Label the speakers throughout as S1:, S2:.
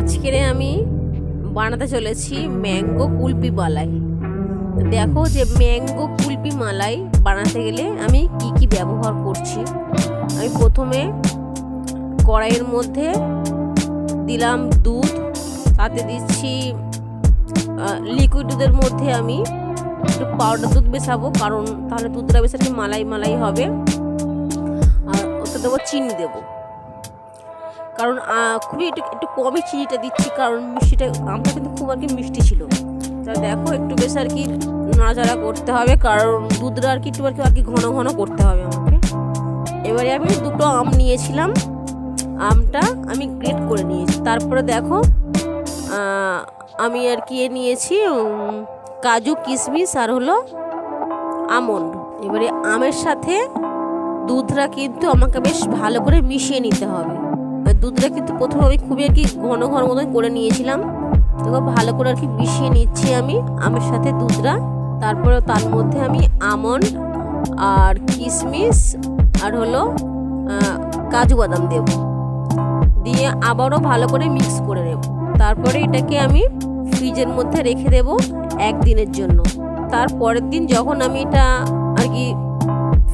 S1: আজকের আমি বানাতে চলেছি ম্যাঙ্গো কুলফি মালাই। দেখো যে ম্যাঙ্গো কুলফি মালাই বানাতে গেলে আমি কি কি ব্যবহার করছি। আমি প্রথমে কড়াইয়ের মধ্যে দিলাম দুধ, তাতে দিচ্ছি লিকুইড দুধের মধ্যে আমি একটু পাউডার দুধ মেশাবো, কারণ তাহলে দুধটা বেশ একটু মালাই মালাই হবে। আর ওতে দেবো চিনি দেবো, কারণ খুবই একটু কমই চিনিটা দিচ্ছি, কারণ মিষ্টিটা আমটা কিন্তু খুব আর কি মিষ্টি ছিল। তা দেখো একটু বেশ আর কি নাড়াচাড়া করতে হবে, কারণ দুধটা আর কি একটু আর কি ঘন ঘন করতে হবে আমাকে। এবারে আমি দুটো আম নিয়েছিলাম, আমটা আমি গ্রেট করে নিয়েছি। তারপরে দেখো আমি আর কি নিয়েছি কাজু কিশমিশ আর হলো আমন্ড। এবারে আমের সাথে দুধটা কিন্তু আমাকে বেশ ভালো করে মিশিয়ে নিতে হবে। দুধটা কিন্তু প্রথমে আমি খুবই আর কি ঘন ঘন মতন করে নিয়েছিলাম, তো ভালো করে আর কি মিশিয়ে নিচ্ছি আমি আমের সাথে দুধটা। তারপরে তার মধ্যে আমি আমন্ড আর কিশমিশ আর হলো কাজু বাদাম দেব, দিয়ে আবারও ভালো করে মিক্স করে নেব। তারপরে এটাকে আমি ফ্রিজের মধ্যে রেখে দেব একদিনের জন্য। তারপরের দিন যখন আমি এটা আর কি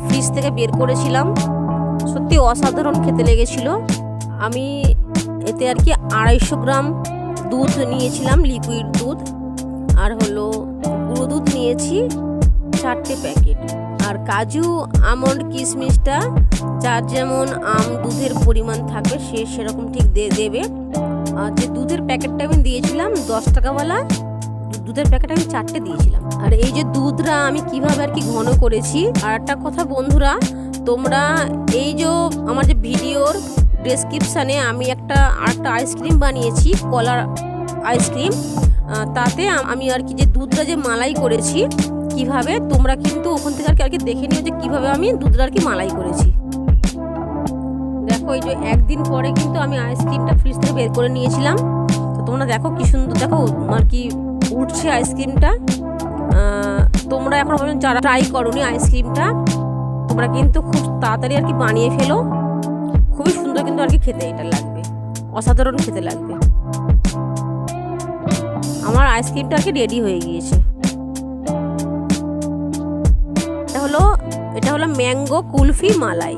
S1: ফ্রিজ থেকে বের করেছিলাম, সত্যি অসাধারণ খেতে লেগেছিল। আমি এতে আর কি 250 গ্রাম দুধ নিয়েছিলাম, লিকুইড দুধ, আর হলো গুঁড়ো দুধ নিয়েছি 4টে প্যাকেট। আর কাজু আমন্ড কিশমিশটা যার যেমন দুধের পরিমাণ থাকবে সে সেরকম ঠিক দেবে। আর যে দুধের প্যাকেটটা আমি দিয়েছিলাম 10 টাকাওয়ালা দুধের প্যাকেট আমি 4টে দিয়েছিলাম। আর এই যে দুধটা আমি কিভাবে আর কি ঘন করেছি। আর একটা কথা বন্ধুরা, তোমরা এই যে আমার যে ভিডিওর ডেসক্রিপশানে আমি আরেকটা আইসক্রিম বানিয়েছি, কলার আইসক্রিম, তাতে আমি আর কি যে দুধটা যে মালাই করেছি কিভাবে, তোমরা কিন্তু ওখান থেকে আর কি দেখে নিও যে কীভাবে আমি দুধটা আর কি মালাই করেছি। দেখো এই যে একদিন পরে কিন্তু আমি আইসক্রিমটা ফ্রিজ থেকে বের করে নিয়েছিলাম, তো তোমরা দেখো কি সুন্দর, দেখো আর কি উঠছে আইসক্রিমটা। তোমরা এখন যারা ট্রাই করোনি আইসক্রিমটা, তোমরা কিন্তু খুব তাড়াতাড়ি আর কি বানিয়ে ফেলো। খুবই সুন্দর কিন্তু আর কি খেতে এটা লাগবে, অসাধারণ খেতে লাগবে। আমার আইসক্রিমটা আর কি রেডি হয়ে গিয়েছে। এটা হলো ম্যাঙ্গো কুলফি মালাই।